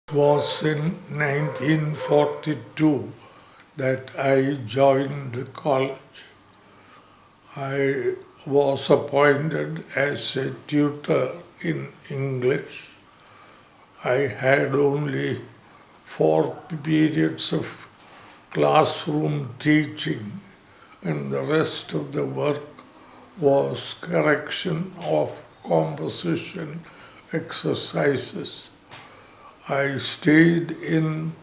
It was in 1942 that I joined the college. I was appointed as a tutor in English. I had only 4 periods of classroom teaching, and the rest of the work was correction of composition exercises. I stayed in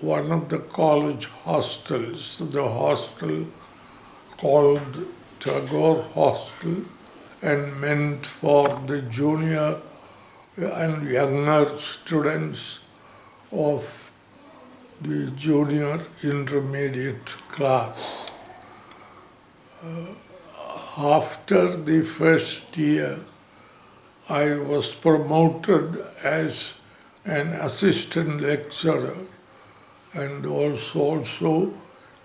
one of the college hostels, the hostel called Tagore Hostel, and meant for the junior and younger students of the junior intermediate class. After the first year, I was promoted as an assistant lecturer and also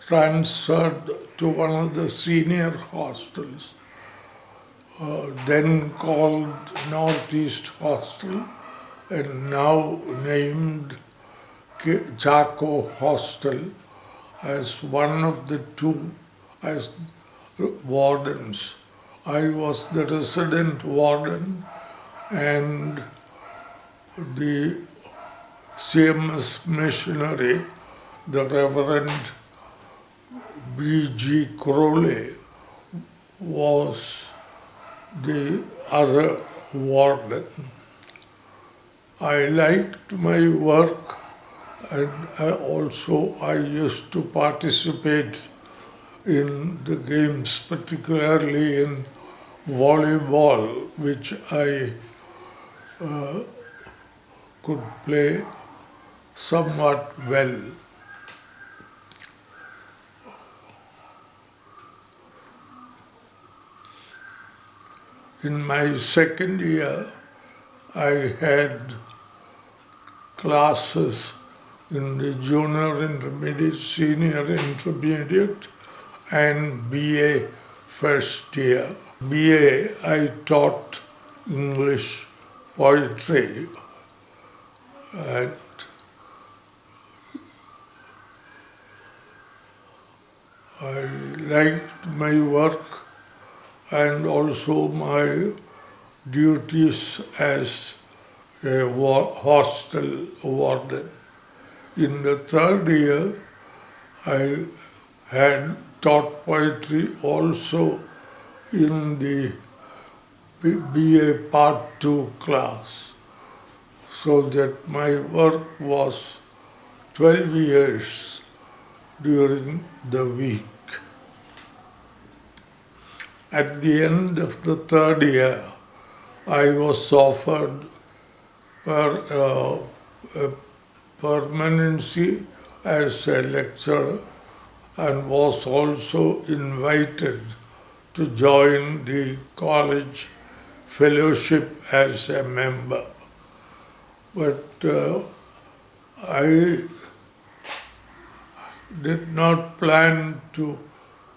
transferred to one of the senior hostels, then called Northeast Hostel and now named Chaco Hostel, as one of the two as wardens. I was the resident warden, and the CMS missionary, the Reverend B.G. Crowley, was the other warden. I liked my work, and I used to participate in the games, particularly in volleyball, which I could play somewhat well. In my second year, I had classes in the junior intermediate, senior intermediate, and BA first year. BA, I taught English poetry, and I liked my work and also my duties as a hostel warden. In the third year, I had taught poetry also in the BA Part 2 class, so that my work was 12 years during the week. At the end of the third year, I was offered a permanency as a lecturer and was also invited to join the college fellowship as a member. But I did not plan to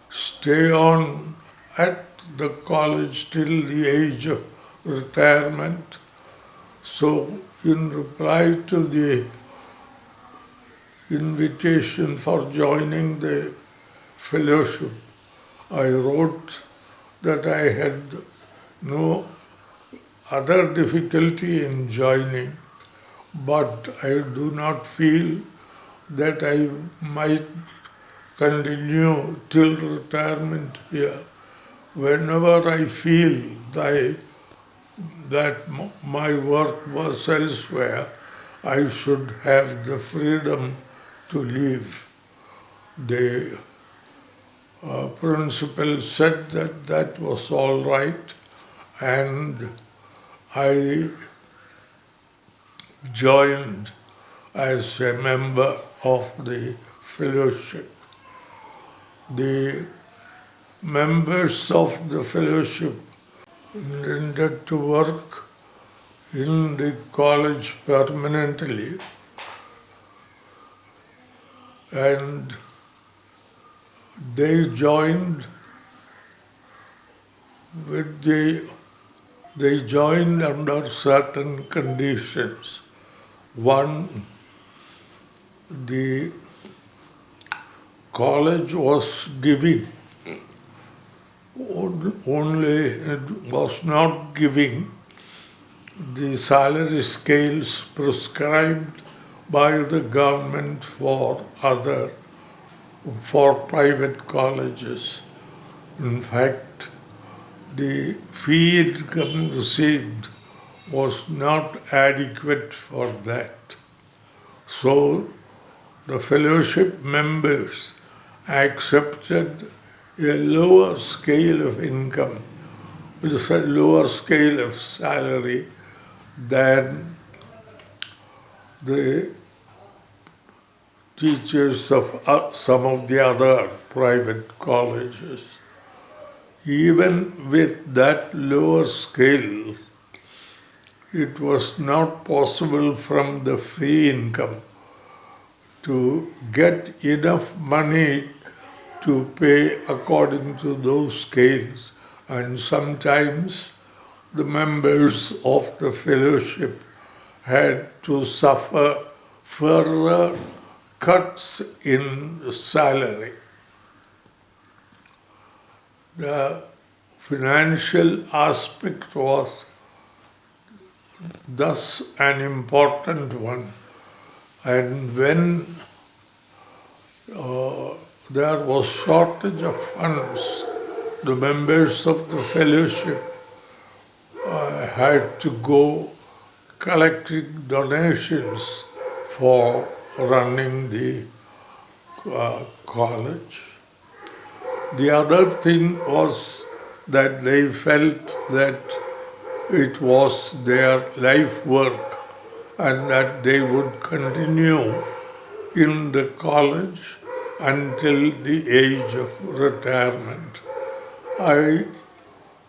stay on at the college till the age of retirement. So, in reply to the invitation for joining the fellowship, I wrote that I had no other difficulty in joining, but I do not feel that I might continue till retirement here. Whenever I feel that my work was elsewhere, I should have the freedom to leave. The principal said that that was all right, and I joined as a member of the fellowship. The members of the fellowship intended to work in the college permanently, and they joined with the They joined under certain conditions. One, the college was giving, was not giving the salary scales prescribed by the government for private colleges. In fact, the fee income received was not adequate for that. So the fellowship members accepted a lower scale of income, a lower scale of salary than the teachers of some of the other private colleges. Even with that lower scale, it was not possible from the free income to get enough money to pay according to those scales, and sometimes the members of the fellowship had to suffer further cuts in salary. The financial aspect was thus an important one, and when there was shortage of funds, the members of the fellowship had to go collecting donations for running the college. The other thing was that they felt that it was their life work and that they would continue in the college until the age of retirement. I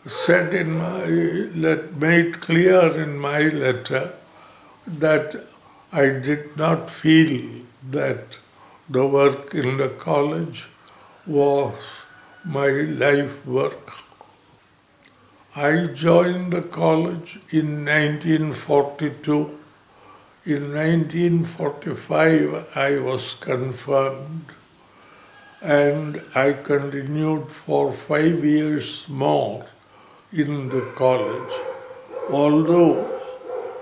said made clear in my letter that I did not feel that the work in the college was my life work. I joined the college in 1942. In 1945, I was confirmed, and I continued for 5 years more in the college. Although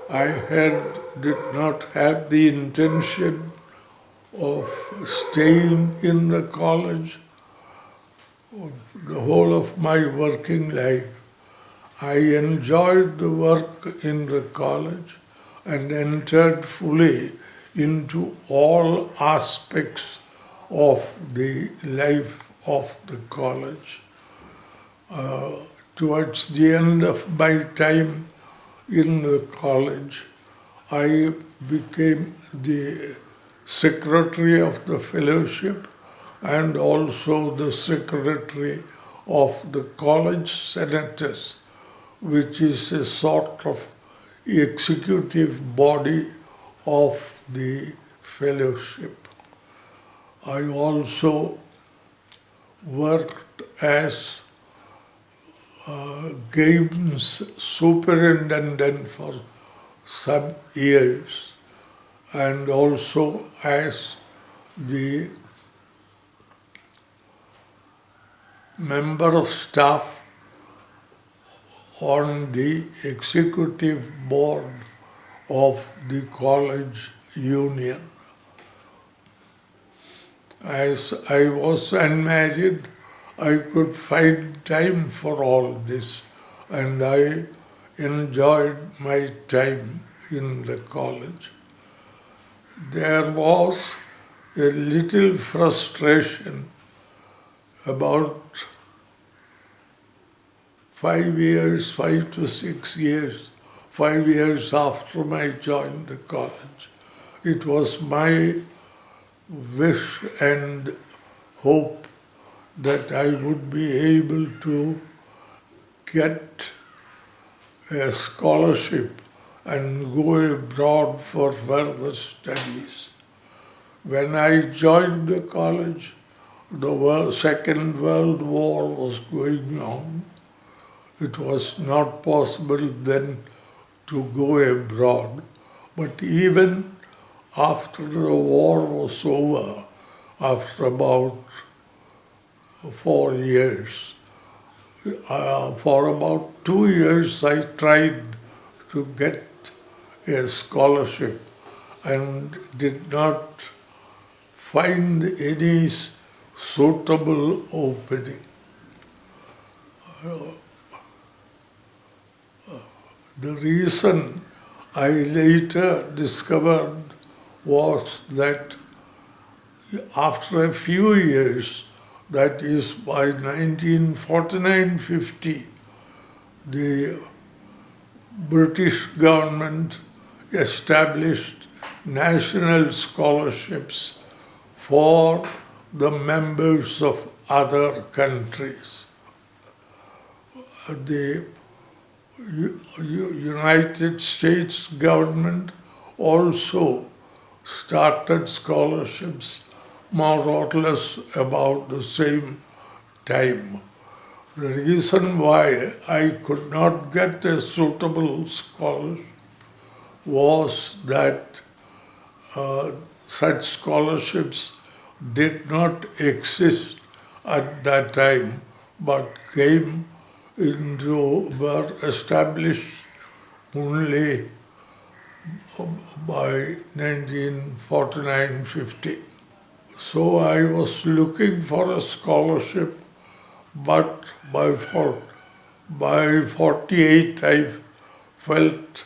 I did not have the intention of staying in the college the whole of my working life, I enjoyed the work in the college and entered fully into all aspects of the life of the college. Towards the end of my time in the college, I became the secretary of the fellowship and also the secretary of the college senators, which is a sort of executive body of the fellowship. I also worked as games superintendent for some years, and also as the member of staff on the executive board of the college union. As I was unmarried, I could find time for all this, and I enjoyed my time in the college. There was a little frustration about 5 to 6 years, 5 years after I joined the college. It was my wish and hope that I would be able to get a scholarship and go abroad for further studies. When I joined the college, the Second World War was going on. it was not possible then to go abroad. But even after the war was over, after about 4 years, for about 2 years I tried to get a scholarship and did not find any suitable opening. The reason I later discovered was that after a few years, that is by 1949-50, the British government established national scholarships for the members of other countries. The United States government also started scholarships more or less about the same time. The reason why I could not get a suitable scholarship was that such scholarships did not exist at that time, but were established only by 1949-50. So I was looking for a scholarship, but by 48 I felt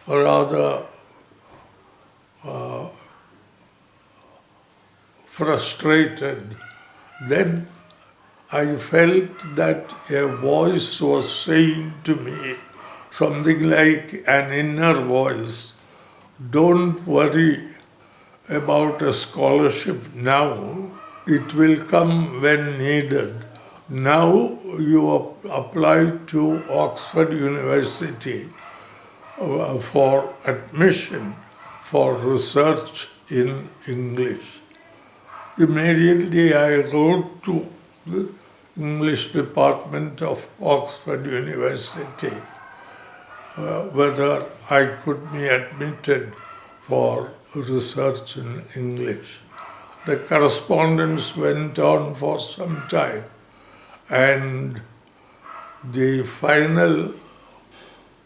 rather frustrated. Then I felt that a voice was saying to me, something like an inner voice, don't worry about a scholarship now, it will come when needed. Now you apply to Oxford University for admission for research in English. Immediately I wrote to the English department of Oxford University whether I could be admitted for research in English. The correspondence went on for some time, and the final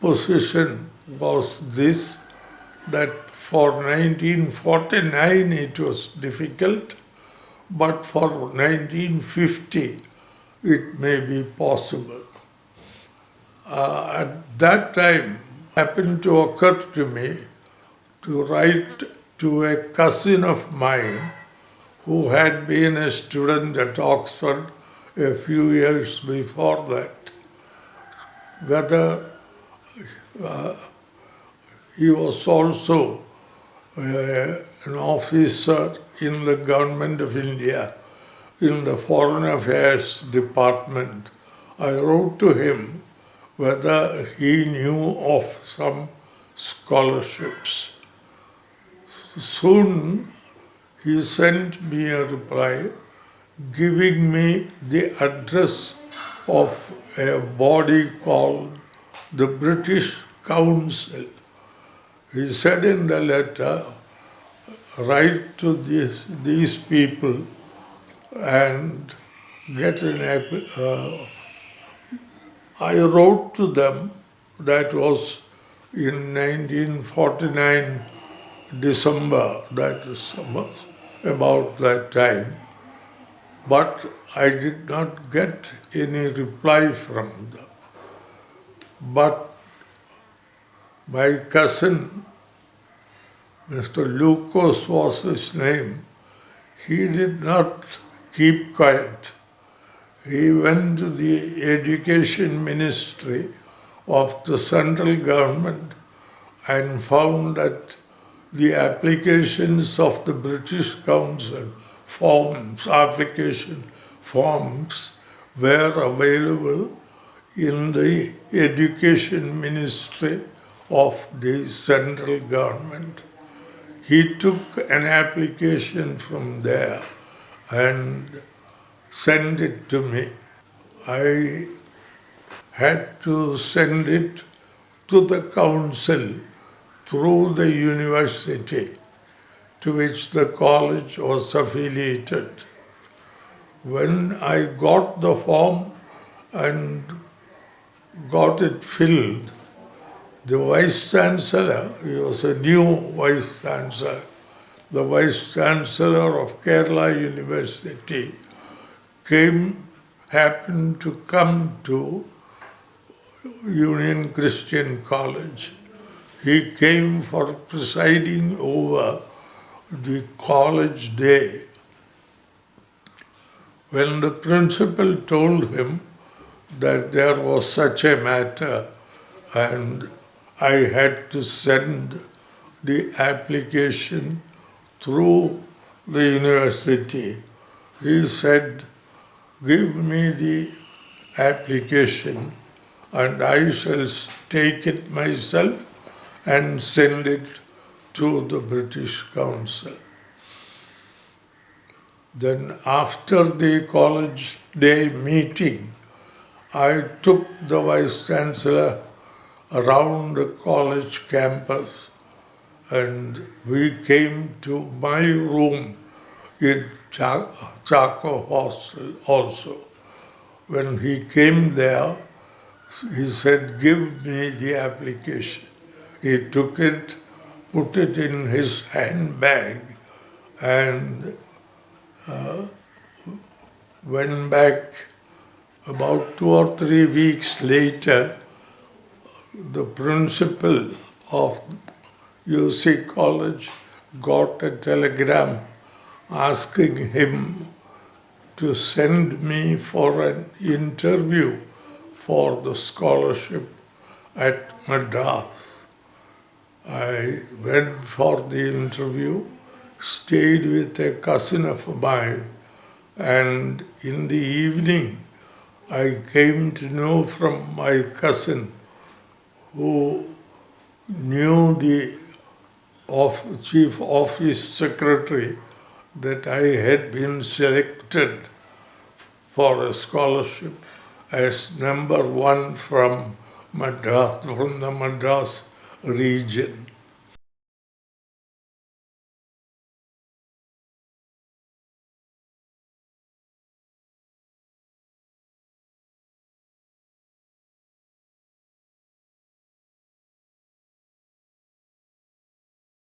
position was this, that for 1949 it was difficult, but for 1950 it may be possible. At that time, it happened to occur to me to write to a cousin of mine who had been a student at Oxford a few years before that, whether he was also an officer in the Government of India, in the Foreign Affairs Department. I wrote to him whether he knew of some scholarships. Soon he sent me a reply giving me the address of a body called the British Council. He said in the letter, write to these people and get an I wrote to them, that was in 1949 December, that is about that time, but I did not get any reply from them. But my cousin, Mr. Lucas was his name, he did not keep quiet. He went to the Education Ministry of the central government and found that the applications of the British Council application forms were available in the Education Ministry of the central government. He took an application from there and sent it to me. I had to send it to the council through the university to which the college was affiliated. When I got the form and got it filled, the Vice Chancellor, he was a new Vice Chancellor, the Vice Chancellor of Kerala University happened to come to Union Christian College. He came for presiding over the college day. When the principal told him that there was such a matter and I had to send the application through the university, he said, "Give me the application and I shall take it myself and send it to the British Council." Then after the college day meeting, I took the Vice Chancellor around the college campus and we came to my room in Chaco Hostel also. When he came there, he said, "Give me the application." He took it, put it in his handbag and went back. About 2 or 3 weeks later, the principal of UC College got a telegram asking him to send me for an interview for the scholarship at Madras. I went for the interview, stayed with a cousin of mine, and in the evening I came to know from my cousin, who knew the chief office secretary, that I had been selected for a scholarship as number 1 from Madras, from the Madras region.